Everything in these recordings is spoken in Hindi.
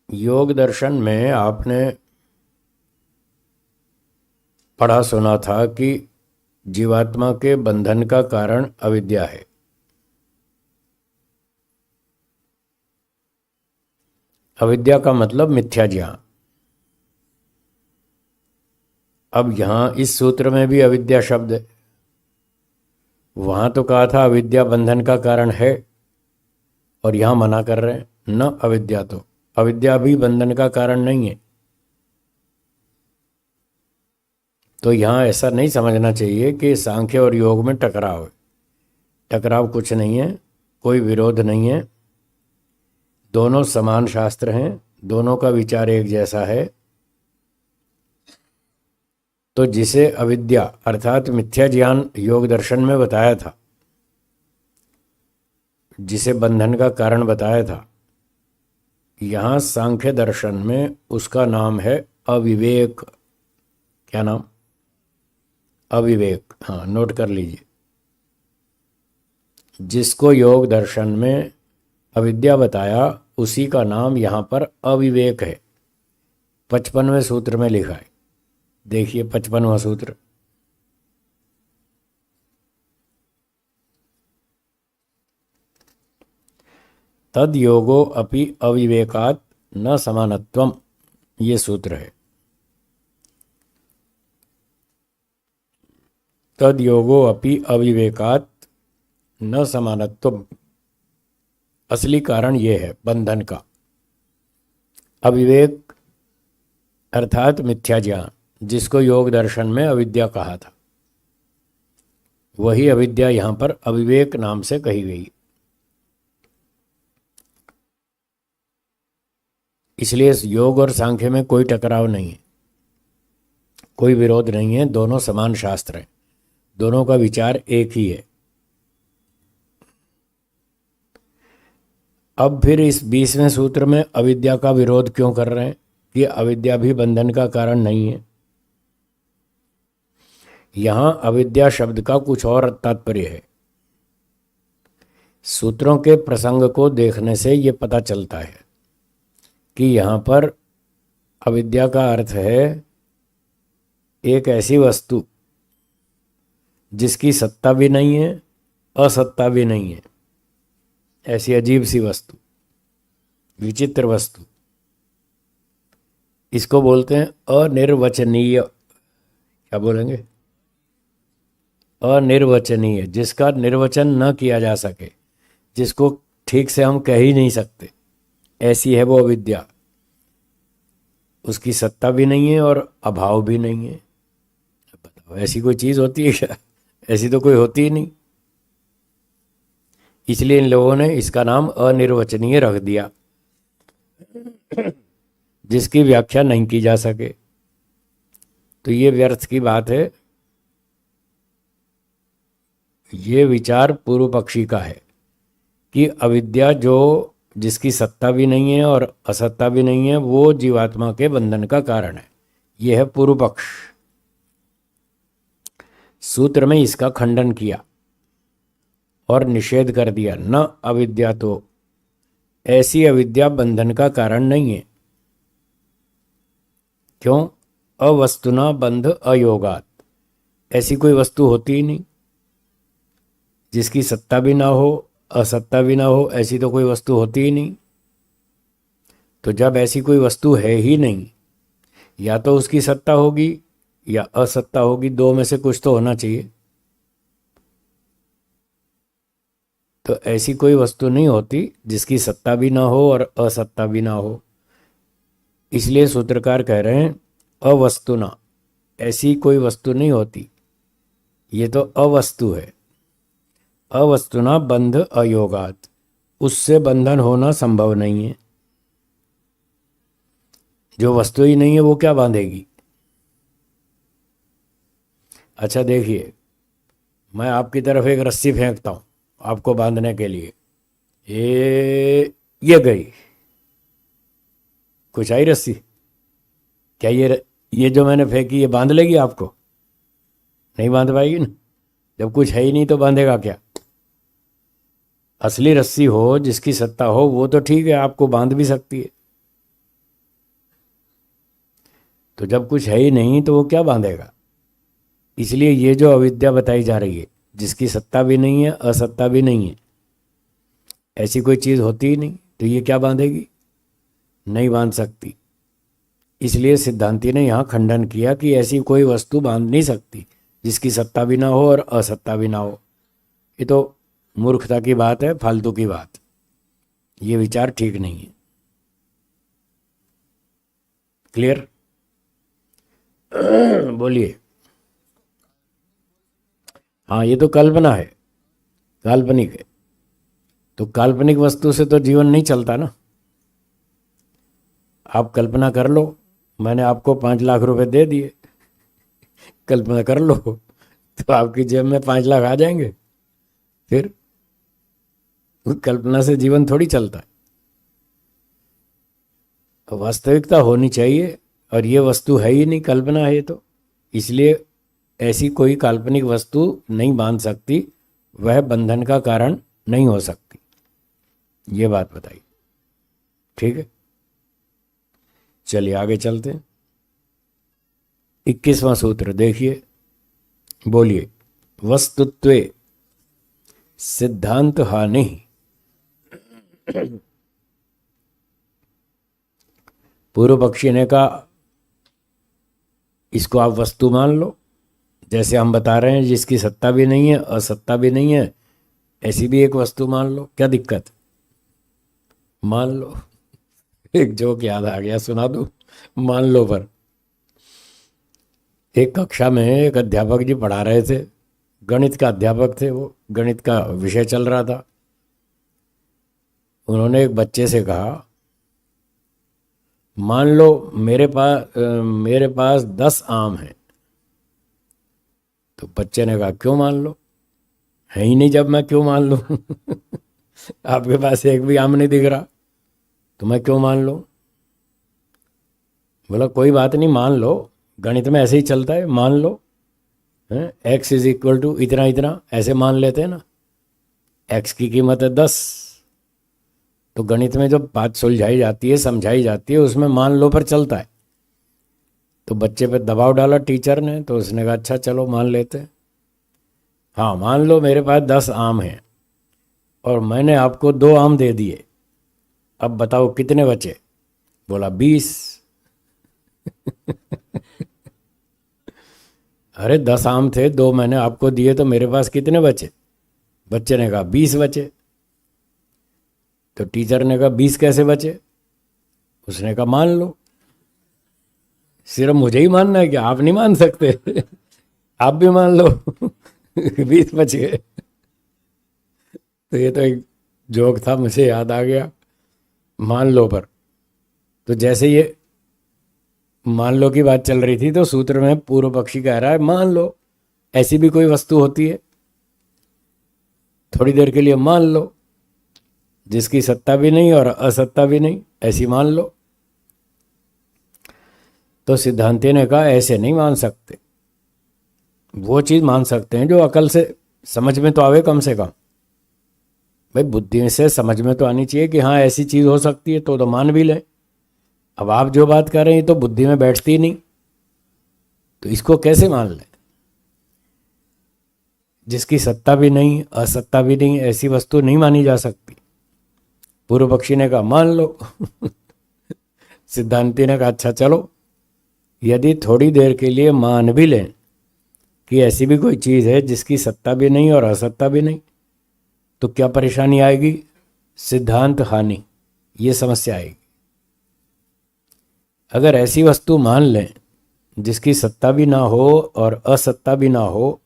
योग दर्शन में आपने पढ़ा सुना था कि जीवात्मा के बंधन का कारण अविद्या है। अविद्या का मतलब मिथ्या ज्ञान। अब यहां इस सूत्र में भी अविद्या शब्द है। वहां तो कहा था अविद्या बंधन का कारण है, और यहां मना कर रहे हैं न अविद्या। तो अविद्या भी बंधन का कारण नहीं है। तो यहां ऐसा नहीं समझना चाहिए कि सांख्य और योग में टकराव है। टकराव कुछ नहीं है, कोई विरोध नहीं है। दोनों समान शास्त्र हैं, दोनों का विचार एक जैसा है। तो जिसे अविद्या अर्थात मिथ्या ज्ञान योग दर्शन में बताया था, जिसे बंधन का कारण बताया था, यहां सांख्य दर्शन में उसका नाम है अविवेक। क्या नाम? अविवेक। हाँ, नोट कर लीजिए। जिसको योग दर्शन में अविद्या बताया, उसी का नाम यहां पर अविवेक है। 55वें सूत्र में लिखा है। देखिए 55वां सूत्र। तद योगो अपि अविवेकात् न समानत्वम, ये सूत्र है। तद योगो अपि अविवेकात् न समानत्वम, असली कारण ये है बंधन का। अविवेक अर्थात मिथ्या ज्ञान, जिसको योग दर्शन में अविद्या कहा था, वही अविद्या यहां पर अविवेक नाम से कही गई। इसलिए योग और सांख्य में कोई टकराव नहीं है, कोई विरोध नहीं है। दोनों समान शास्त्र हैं, दोनों का विचार एक ही है। अब फिर इस 20वें सूत्र में अविद्या का विरोध क्यों कर रहे हैं कि अविद्या भी बंधन का कारण नहीं है। यहां अविद्या शब्द का कुछ और तात्पर्य है। सूत्रों के प्रसंग को देखने से यह पता चलता है कि यहां पर अविद्या का अर्थ है एक ऐसी वस्तु जिसकी सत्ता भी नहीं है, असत्ता भी नहीं है। ऐसी अजीब सी वस्तु, विचित्र वस्तु, इसको बोलते हैं अनिर्वचनीय। क्या बोलेंगे? अनिर्वचनीय, जिसका निर्वचन न किया जा सके, जिसको ठीक से हम कह ही नहीं सकते, ऐसी है वो अविद्या। उसकी सत्ता भी नहीं है और अभाव भी नहीं है। बताओ, ऐसी कोई चीज होती है क्या? ऐसी तो कोई होती ही नहीं। इसलिए इन लोगों ने इसका नाम अनिर्वचनीय रख दिया, जिसकी व्याख्या नहीं की जा सके। तो ये व्यर्थ की बात है। ये विचार पूर्व पक्षी का है कि अविद्या जो जिसकी सत्ता भी नहीं है और असत्ता भी नहीं है, वो जीवात्मा के बंधन का कारण है। यह है पूर्व पक्ष। सूत्र में इसका खंडन किया और निषेध कर दिया। न अविद्या, तो ऐसी अविद्या बंधन का कारण नहीं है। क्यों? अवस्तुना बंध अयोगात, ऐसी कोई वस्तु होती ही नहीं जिसकी सत्ता भी ना हो, असत्ता भी ना हो। ऐसी तो कोई वस्तु होती ही नहीं। तो जब ऐसी कोई वस्तु है ही नहीं, या तो उसकी सत्ता होगी या असत्ता होगी, दो में से कुछ तो होना चाहिए। तो ऐसी कोई वस्तु नहीं होती जिसकी सत्ता भी ना हो और असत्ता भी ना हो। इसलिए सूत्रकार कह रहे हैं अवस्तुना, ऐसी कोई वस्तु नहीं होती, ये तो अवस्तु है। अवस्तुना बंध अयोगात, उससे बंधन होना संभव नहीं है। जो वस्तु ही नहीं है वो क्या बांधेगी? अच्छा देखिए, मैं आपकी तरफ एक रस्सी फेंकता हूं आपको बांधने के लिए। ये गई, कुछ आई रस्सी? क्या ये जो मैंने फेंकी ये बांध लेगी आपको? नहीं बांध पाएगी ना। जब कुछ है ही नहीं तो बांधेगा क्या? असली रस्सी हो, जिसकी सत्ता हो, वो तो ठीक है, आपको बांध भी सकती है। तो जब कुछ है ही नहीं तो वो क्या बांधेगा। इसलिए ये जो अविद्या बताई जा रही है, जिसकी सत्ता भी नहीं है असत्ता भी नहीं है, ऐसी कोई चीज़ होती ही नहीं, तो ये क्या बांधेगी, नहीं बांध सकती। इसलिए सिद्धांती ने यहाँ खंडन किया कि ऐसी कोई वस्तु बांध नहीं सकती जिसकी सत्ता भी ना हो और असत्ता भी ना हो। ये तो मूर्खता की बात है, फालतू की बात, ये विचार ठीक नहीं है। क्लियर? बोलिए। हाँ, ये तो कल्पना है, काल्पनिक है। तो काल्पनिक वस्तु से तो जीवन नहीं चलता ना। आप कल्पना कर लो, मैंने आपको 5 लाख रुपए दे दिए, कल्पना कर लो, तो आपकी जेब में 5 लाख आ जाएंगे। फिर कल्पना से जीवन थोड़ी चलता है। वास्तविकता होनी चाहिए, और ये वस्तु है ही नहीं, कल्पना है ये तो। इसलिए ऐसी कोई काल्पनिक वस्तु नहीं बांध सकती, वह बंधन का कारण नहीं हो सकती। ये बात बताई, ठीक है। चलिए आगे चलते हैं। 21वां सूत्र देखिए, बोलिए। वस्तुत्वे सिद्धांत हानि। पूर्व पक्षी ने कहा इसको आप वस्तु मान लो, जैसे हम बता रहे हैं जिसकी सत्ता भी नहीं है असत्ता भी नहीं है, ऐसी भी एक वस्तु मान लो, क्या दिक्कत, मान लो। एक जोक याद आ गया, सुना दूं, मान लो पर। एक कक्षा में एक अध्यापक जी पढ़ा रहे थे, गणित का अध्यापक थे वो, गणित का विषय चल रहा था। उन्होंने एक बच्चे से कहा, मान लो मेरे पास 10 आम हैं। तो बच्चे ने कहा क्यों मान लो, है ही नहीं जब मैं क्यों मान लूं। आपके पास एक भी आम नहीं दिख रहा, तो मैं क्यों मान लूं। बोला कोई बात नहीं, मान लो, गणित में ऐसे ही चलता है, मान लो। एक्स इज इक्वल टू इतना इतना, ऐसे मान लेते हैं ना। एक्स की कीमत है 10, तो गणित में जो बात सुलझाई जाती है समझाई जाती है उसमें मान लो पर चलता है। तो बच्चे पे दबाव डाला टीचर ने, तो उसने कहा अच्छा चलो मान लेते हैं। हाँ, मान लो मेरे पास 10 आम हैं और मैंने आपको 2 आम दे दिए, अब बताओ कितने बचे। बोला 20। अरे 10 आम थे, 2 मैंने आपको दिए, तो मेरे पास कितने बचे। बच्चे ने कहा 20 बचे। तो टीचर ने कहा 20 कैसे बचे। उसने कहा मान लो। सिर्फ मुझे ही मानना है कि आप नहीं मान सकते। आप भी मान लो। 20 बच गए। तो ये तो एक जोक था, मुझे याद आ गया, मान लो पर। तो जैसे ये मान लो की बात चल रही थी, तो सूत्र में पूर्व पक्षी कह रहा है मान लो ऐसी भी कोई वस्तु होती है, थोड़ी देर के लिए मान लो, जिसकी सत्ता भी नहीं और असत्ता भी नहीं, ऐसी मान लो। तो सिद्धांति ने कहा ऐसे नहीं मान सकते, वो चीज़ मान सकते हैं जो अकल से समझ में तो आवे, कम से कम भाई बुद्धि से समझ में तो आनी चाहिए कि हाँ ऐसी चीज़ हो सकती है, तो मान भी लें। अब आप जो बात कर रहे हैं तो बुद्धि में बैठती ही नहीं, तो इसको कैसे मान लें। जिसकी सत्ता भी नहीं असत्ता भी नहीं, ऐसी वस्तु नहीं मानी जा सकती। पूर्व पक्षी ने कहा मान लो। सिद्धांति ने कहा अच्छा चलो, यदि थोड़ी देर के लिए मान भी लें कि ऐसी भी कोई चीज़ है जिसकी सत्ता भी नहीं और असत्ता भी नहीं, तो क्या परेशानी आएगी, सिद्धांत हानि, ये समस्या आएगी। अगर ऐसी वस्तु मान लें जिसकी सत्ता भी ना हो और असत्ता भी ना हो,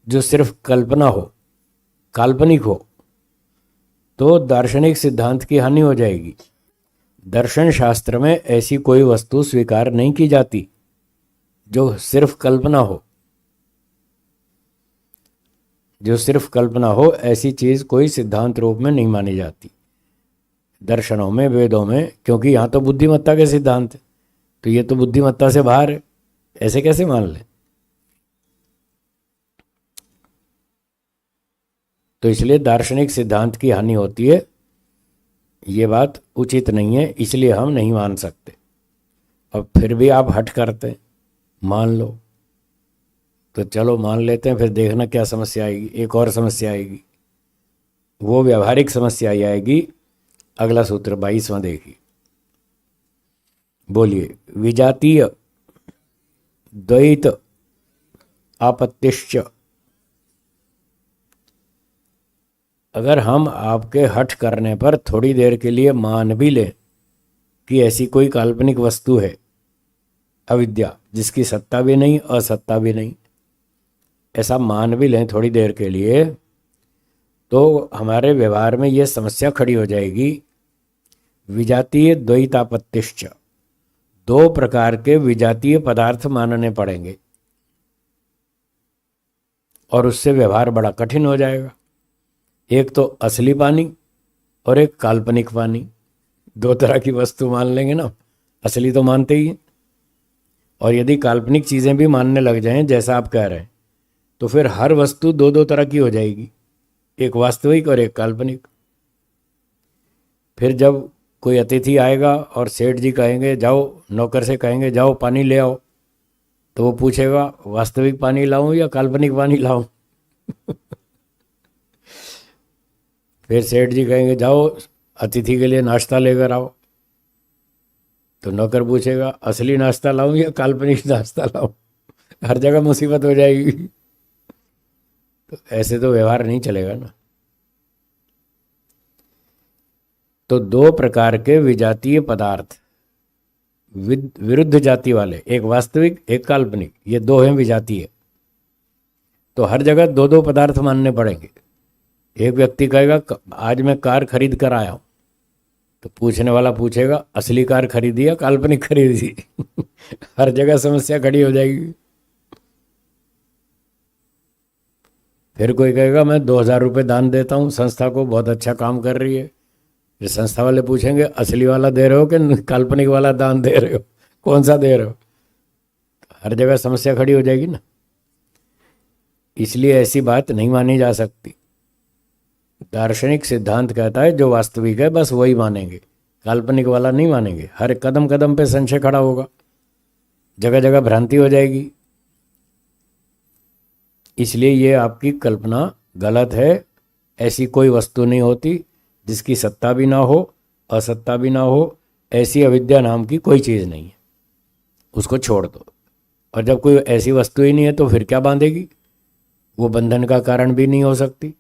जो सिर्फ कल्पना हो, काल्पनिक हो, तो दार्शनिक सिद्धांत की हानि हो जाएगी। दर्शन शास्त्र में ऐसी कोई वस्तु स्वीकार नहीं की जाती जो सिर्फ कल्पना हो। जो सिर्फ कल्पना हो, ऐसी चीज कोई सिद्धांत रूप में नहीं मानी जाती दर्शनों में, वेदों में, क्योंकि यहाँ तो बुद्धिमत्ता के सिद्धांत है, तो ये तो बुद्धिमत्ता से बाहर है, ऐसे कैसे मान लें। तो इसलिए दार्शनिक सिद्धांत की हानि होती है, ये बात उचित नहीं है, इसलिए हम नहीं मान सकते। और फिर भी आप हट करते हैं, मान लो, तो चलो मान लेते हैं, फिर देखना क्या समस्या आएगी। एक और समस्या आएगी, वो व्यवहारिक समस्या ही आएगी। अगला सूत्र 22वां देखिए, बोलिए। विजातीय द्वैत आपत्तिश्च। अगर हम आपके हठ करने पर थोड़ी देर के लिए मान भी लें कि ऐसी कोई काल्पनिक वस्तु है, अविद्या, जिसकी सत्ता भी नहीं असत्ता भी नहीं, ऐसा मान भी लें थोड़ी देर के लिए, तो हमारे व्यवहार में यह समस्या खड़ी हो जाएगी। विजातीय द्वैतापत्तिश्च, दो प्रकार के विजातीय पदार्थ मानने पड़ेंगे और उससे व्यवहार बड़ा कठिन हो जाएगा। एक तो असली पानी और एक काल्पनिक पानी, दो तरह की वस्तु मान लेंगे ना। असली तो मानते ही हैं, और यदि काल्पनिक चीज़ें भी मानने लग जाएं जैसा आप कह रहे हैं, तो फिर हर वस्तु दो दो तरह की हो जाएगी, एक वास्तविक और एक काल्पनिक। फिर जब कोई अतिथि आएगा और सेठ जी कहेंगे जाओ, नौकर से कहेंगे जाओ पानी ले आओ, तो वो पूछेगा वास्तविक पानी लाऊं या काल्पनिक पानी लाऊं। फिर सेठ जी कहेंगे जाओ अतिथि के लिए नाश्ता लेकर आओ, तो नौकर पूछेगा असली नाश्ता लाऊं या काल्पनिक नाश्ता लाऊं। हर जगह मुसीबत हो जाएगी। तो ऐसे तो व्यवहार नहीं चलेगा ना। तो दो प्रकार के विजातीय पदार्थ, विरुद्ध जाति वाले, एक वास्तविक एक काल्पनिक, ये दो हैं विजातीय। तो हर जगह दो दो पदार्थ मानने पड़ेंगे। एक व्यक्ति कहेगा आज मैं कार खरीद कर आया हूं, तो पूछने वाला पूछेगा असली कार खरीदी या काल्पनिक खरीदी। हर जगह समस्या खड़ी हो जाएगी। फिर कोई कहेगा मैं 2000 रुपये दान देता हूँ संस्था को, बहुत अच्छा काम कर रही है। फिर संस्था वाले पूछेंगे असली वाला दे रहे हो कि काल्पनिक वाला दान दे रहे हो, कौन सा दे रहे हो। हर जगह समस्या खड़ी हो जाएगी ना। इसलिए ऐसी बात नहीं मानी जा सकती। दार्शनिक सिद्धांत कहता है जो वास्तविक है बस वही मानेंगे, काल्पनिक वाला नहीं मानेंगे। हर कदम कदम पे संशय खड़ा होगा, जगह जगह भ्रांति हो जाएगी। इसलिए ये आपकी कल्पना गलत है। ऐसी कोई वस्तु नहीं होती जिसकी सत्ता भी ना हो असत्ता भी ना हो। ऐसी अविद्या नाम की कोई चीज़ नहीं है, उसको छोड़ दो। और जब कोई ऐसी वस्तु ही नहीं है तो फिर क्या बांधेगी? वो बंधन का कारण भी नहीं हो सकती,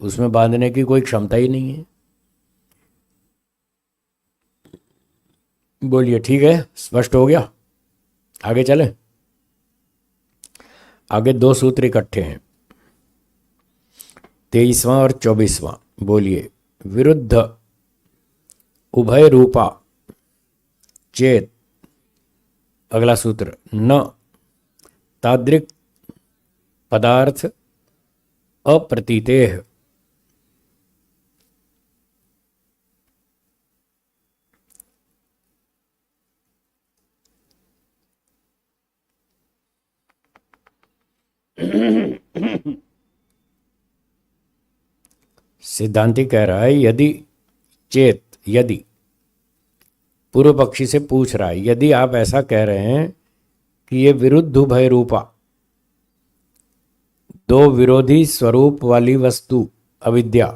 उसमें बांधने की कोई क्षमता ही नहीं है। बोलिए, ठीक है, स्पष्ट हो गया? आगे चलें। आगे दो सूत्र इकट्ठे हैं, 23वां और 24वां। बोलिए। विरुद्ध उभय रूपा चेत, अगला सूत्र, न तादृक् पदार्थ अप्रतीतेः। सिद्धांति कह रहा है यदि चेत, यदि पूर्व पक्षी से पूछ रहा है, यदि आप ऐसा कह रहे हैं कि ये विरुद्ध उभय रूपा, दो विरोधी स्वरूप वाली वस्तु अविद्या,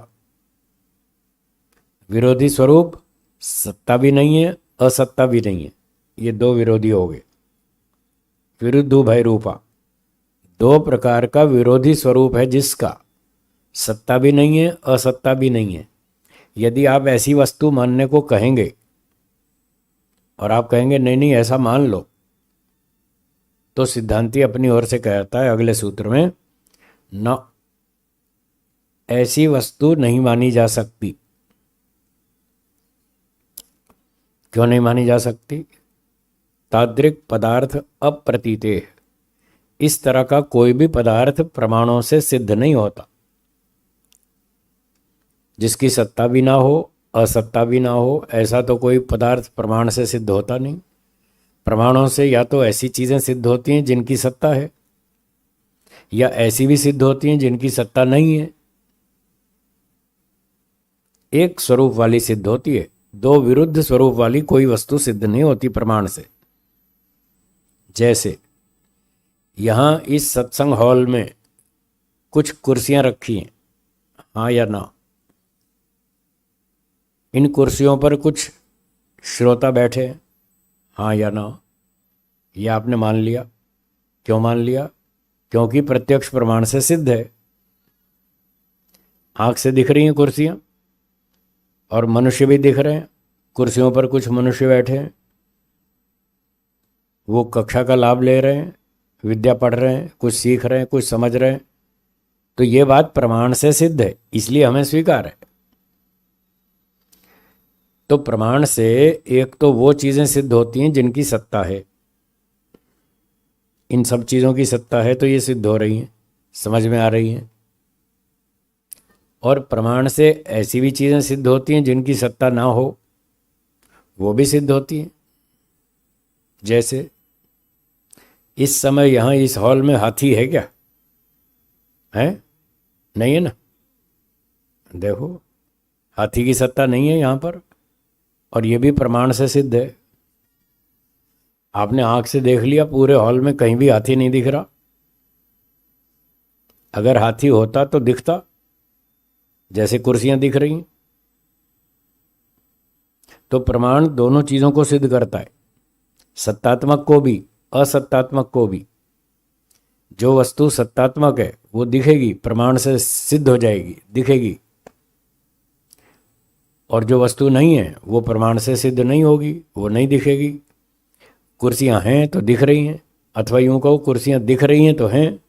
विरोधी स्वरूप, सत्ता भी नहीं है असत्ता भी नहीं है, ये दो विरोधी हो गए। विरुद्ध उभय रूपा, दो प्रकार का विरोधी स्वरूप है जिसका सत्ता भी नहीं है असत्ता भी नहीं है। यदि आप ऐसी वस्तु मानने को कहेंगे और आप कहेंगे नहीं नहीं ऐसा मान लो, तो सिद्धांती अपनी ओर से कहता है अगले सूत्र में, न ऐसी वस्तु नहीं मानी जा सकती। क्यों नहीं मानी जा सकती? तादृक् पदार्थ अप्रतीते, इस तरह का कोई भी पदार्थ प्रमाणों से सिद्ध नहीं होता, जिसकी सत्ता भी ना हो असत्ता भी ना हो। ऐसा तो कोई पदार्थ प्रमाण से सिद्ध होता नहीं। प्रमाणों से या तो ऐसी चीज़ें सिद्ध होती हैं जिनकी सत्ता है, या ऐसी भी सिद्ध होती हैं जिनकी सत्ता नहीं है। एक स्वरूप वाली सिद्ध होती है, दो विरुद्ध स्वरूप वाली कोई वस्तु सिद्ध नहीं होती प्रमाण से। जैसे यहाँ इस सत्संग हॉल में कुछ कुर्सियां रखी हैं, हाँ या ना? इन कुर्सियों पर कुछ श्रोता बैठे हैं, हाँ या ना? ये आपने मान लिया। क्यों मान लिया? क्योंकि प्रत्यक्ष प्रमाण से सिद्ध है। आंख से दिख रही हैं कुर्सियां और मनुष्य भी दिख रहे हैं। कुर्सियों पर कुछ मनुष्य बैठे हैं, वो कक्षा का लाभ ले रहे हैं, विद्या पढ़ रहे हैं, कुछ सीख रहे हैं, कुछ समझ रहे हैं। तो ये बात प्रमाण से सिद्ध है, इसलिए हमें स्वीकार है। तो प्रमाण से एक तो वो चीजें सिद्ध होती हैं जिनकी सत्ता है। इन सब चीजों की सत्ता है तो ये सिद्ध हो रही हैं, समझ में आ रही हैं। और प्रमाण से ऐसी भी चीजें सिद्ध होती हैं जिनकी सत्ता ना हो, वो भी सिद्ध होती हैं। जैसे इस समय यहाँ इस हॉल में हाथी है क्या? है? नहीं है ना? देखो, हाथी की सत्ता नहीं है यहाँ पर, और ये भी प्रमाण से सिद्ध है। आपने आंख से देख लिया, पूरे हॉल में कहीं भी हाथी नहीं दिख रहा। अगर हाथी होता तो दिखता, जैसे कुर्सियां दिख रही हैं। तो प्रमाण दोनों चीजों को सिद्ध करता है, सत्तात्मक को भी, असत्तात्मक को भी। जो वस्तु सत्तात्मक है वो दिखेगी, प्रमाण से सिद्ध हो जाएगी, दिखेगी। और जो वस्तु नहीं है वो प्रमाण से सिद्ध नहीं होगी, वो नहीं दिखेगी। कुर्सियां हैं तो दिख रही हैं, अथवा यूं कहो कुर्सियां दिख रही हैं तो हैं।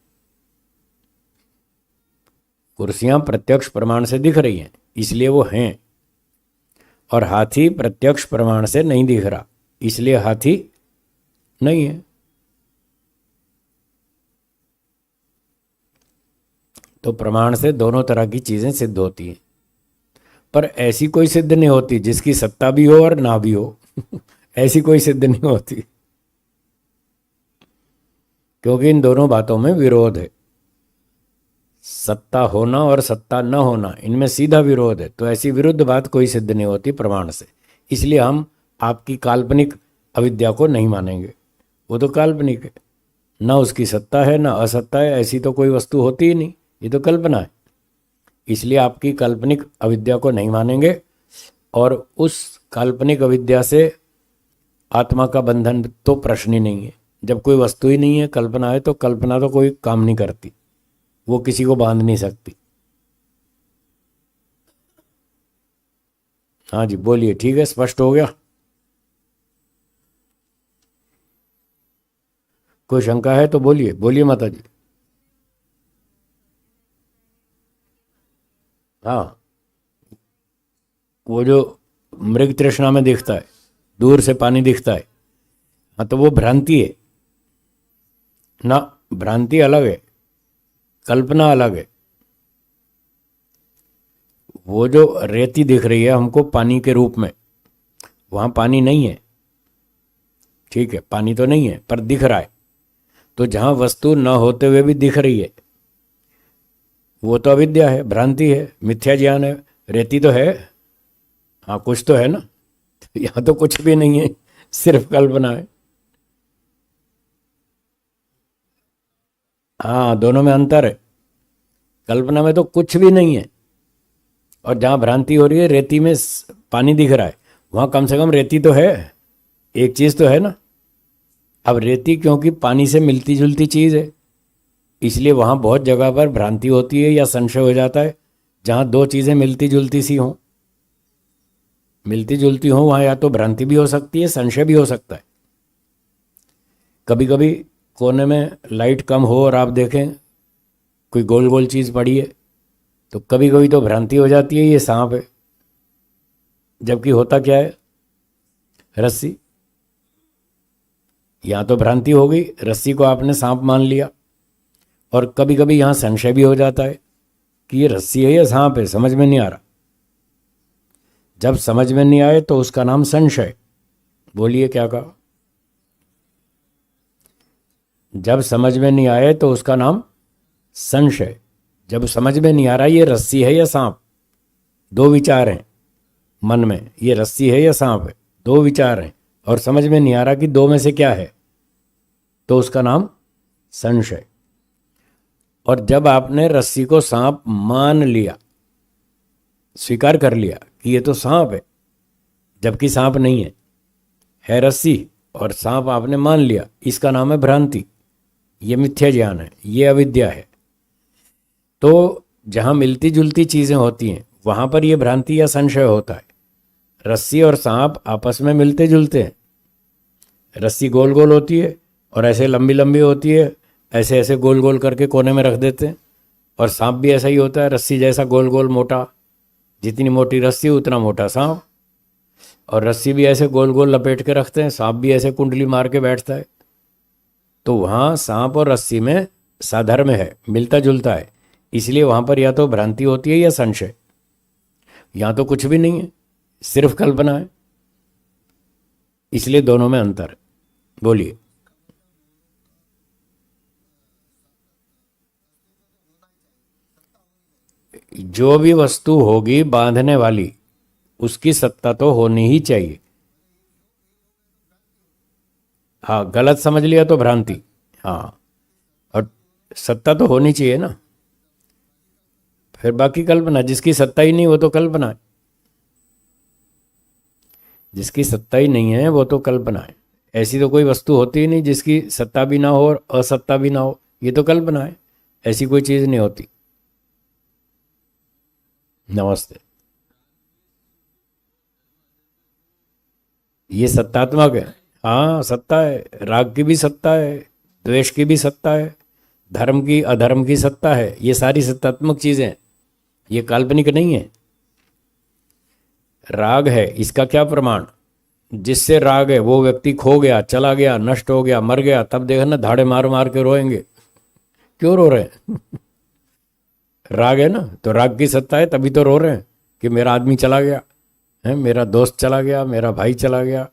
कुर्सियां प्रत्यक्ष प्रमाण से दिख रही हैं, इसलिए वो हैं। और हाथी प्रत्यक्ष प्रमाण से नहीं दिख रहा, इसलिए हाथी नहीं है। तो प्रमाण से दोनों तरह की चीजें सिद्ध होती हैं, पर ऐसी कोई सिद्ध नहीं होती जिसकी सत्ता भी हो और ना भी हो। ऐसी कोई सिद्ध नहीं होती, क्योंकि इन दोनों बातों में विरोध है। सत्ता होना और सत्ता न होना, इनमें सीधा विरोध है। तो ऐसी विरुद्ध बात कोई सिद्ध नहीं होती प्रमाण से। इसलिए हम आपकी काल्पनिक अविद्या को नहीं मानेंगे, वो तो काल्पनिक है, ना उसकी सत्ता है ना असत्ता है। ऐसी तो कोई वस्तु होती ही नहीं, ये तो कल्पना है। इसलिए आपकी काल्पनिक अविद्या को नहीं मानेंगे, और उस काल्पनिक अविद्या से आत्मा का बंधन तो प्रश्न ही नहीं है। जब कोई वस्तु ही नहीं है, कल्पना है, तो कल्पना तो कोई काम नहीं करती, वो किसी को बांध नहीं सकती। हाँ जी, बोलिए। ठीक है, स्पष्ट हो गया? कोई शंका है तो बोलिए, बोलिए माता जी। हाँ, वो जो मृग तृष्णा में दिखता है, दूर से पानी दिखता है, हाँ, तो वो भ्रांति है ना। भ्रांति अलग है, कल्पना अलग है। वो जो रेती दिख रही है हमको पानी के रूप में, वहां पानी नहीं है, ठीक है, पानी तो नहीं है पर दिख रहा है। तो जहां वस्तु न होते हुए भी दिख रही है, वो तो अविद्या है, भ्रांति है, मिथ्या ज्ञान है। रेती तो है, हाँ, कुछ तो है ना। यहां तो कुछ भी नहीं है, सिर्फ कल्पना है। हाँ, दोनों में अंतर है। कल्पना में तो कुछ भी नहीं है, और जहां भ्रांति हो रही है, रेती में पानी दिख रहा है, वहां कम से कम रेती तो है, एक चीज तो है ना। अब रेती क्योंकि पानी से मिलती जुलती चीज है, इसलिए वहां बहुत जगह पर भ्रांति होती है या संशय हो जाता है। जहां दो चीजें मिलती जुलती सी हों, मिलती जुलती हों, वहां या तो भ्रांति भी हो सकती है, संशय भी हो सकता है। कभी कभी कोने में लाइट कम हो और आप देखें कोई गोल गोल चीज पड़ी है, तो कभी कभी तो भ्रांति हो जाती है ये सांप है, जबकि होता क्या है? रस्सी। यहाँ तो भ्रांति हो गई, रस्सी को आपने सांप मान लिया। और कभी कभी यहाँ संशय भी हो जाता है कि ये रस्सी है या सांप है, समझ में नहीं आ रहा। जब समझ में नहीं आए तो उसका नाम संशय। बोलिए क्या कहा? जब समझ में नहीं आए तो उसका नाम संशय। जब समझ में नहीं आ रहा ये रस्सी है या सांप, दो विचार हैं मन में, ये रस्सी है या सांप है, दो विचार हैं, और समझ में नहीं आ रहा कि दो में से क्या है, तो उसका नाम संशय। और जब आपने रस्सी को सांप मान लिया, स्वीकार कर लिया कि ये तो सांप है, जबकि सांप नहीं है रस्सी, और सांप आपने मान लिया, इसका नाम है भ्रांति। ये मिथ्या ज्ञान है, ये अविद्या है। तो जहां मिलती जुलती चीजें होती हैं वहां पर यह भ्रांति या संशय होता है। रस्सी और सांप आपस में मिलते जुलते हैं। रस्सी गोल गोल होती है और ऐसे लंबी लंबी होती है, ऐसे ऐसे गोल गोल करके कोने में रख देते हैं। और सांप भी ऐसा ही होता है, रस्सी जैसा गोल गोल मोटा, जितनी मोटी रस्सी उतना मोटा सांप। और रस्सी भी ऐसे गोल गोल लपेट के रखते हैं, सांप भी ऐसे कुंडली मार के बैठता है। तो वहाँ सांप और रस्सी में साधर्म है, मिलता जुलता है, इसलिए वहाँ पर या तो भ्रांति होती है या संशय। यहाँ तो कुछ भी नहीं है, सिर्फ कल्पना है, इसलिए दोनों में अंतर है। बोलिए। जो भी वस्तु होगी बांधने वाली, उसकी सत्ता तो होनी ही चाहिए। हाँ, गलत समझ लिया तो भ्रांति। हाँ, और सत्ता तो होनी चाहिए ना, फिर बाकी कल्पना। जिसकी सत्ता ही नहीं वो तो कल्पना है, जिसकी सत्ता ही नहीं है वो तो कल्पना है। ऐसी तो कोई वस्तु होती ही नहीं जिसकी सत्ता भी ना हो और असत्ता भी ना हो, ये तो कल्पना है, ऐसी कोई चीज़ नहीं होती। नमस्ते। ये सत्तात्मक है। हाँ, सत्ता है, राग की भी सत्ता है, द्वेष की भी सत्ता है, धर्म की अधर्म की सत्ता है। ये सारी सत्तात्मक चीज़ें हैं, ये काल्पनिक नहीं है। राग है, इसका क्या प्रमाण? जिससे राग है वो व्यक्ति खो गया, चला गया, नष्ट हो गया, मर गया, तब देखना धाड़े मार मार के रोएंगे। क्यों रो रहे हैं? राग है ना, तो राग की सत्ता है, तभी तो रो रहे हैं कि मेरा आदमी चला गया है, मेरा दोस्त चला गया, मेरा भाई चला गया,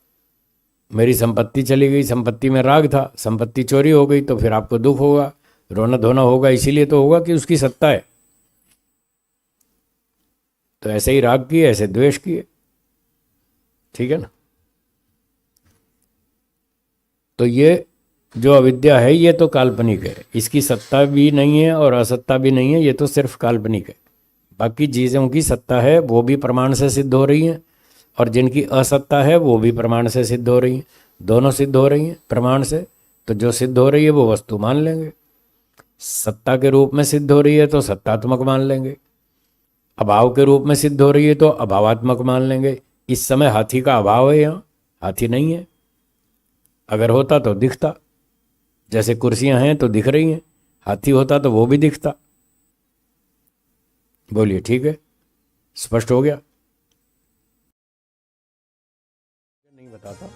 मेरी संपत्ति चली गई। संपत्ति में राग था, संपत्ति चोरी हो गई, तो फिर आपको दुख होगा, रोना धोना होगा। इसीलिए तो होगा कि उसकी सत्ता है। तो ऐसे ही राग की है, ऐसे द्वेष की है। ठीक है ना। तो ये जो अविद्या है ये तो काल्पनिक है, इसकी सत्ता भी नहीं है और असत्ता भी नहीं है, ये तो सिर्फ काल्पनिक है। बाकी चीज़ों की सत्ता है वो भी प्रमाण से सिद्ध हो रही हैं, और जिनकी असत्ता है वो भी प्रमाण से सिद्ध हो रही हैं। दोनों सिद्ध हो रही हैं प्रमाण से, तो जो सिद्ध हो रही है वो वस्तु मान लेंगे। सत्ता के रूप में सिद्ध हो रही है तो सत्तात्मक मान लेंगे, अभाव के रूप में सिद्ध हो रही है तो अभावात्मक मान लेंगे। इस समय हाथी का अभाव है, यहाँ हाथी नहीं है। अगर होता तो दिखता, जैसे कुर्सियां हैं तो दिख रही हैं, हाथी होता तो वो भी दिखता। बोलिए, ठीक है, स्पष्ट हो गया? नहीं बताता।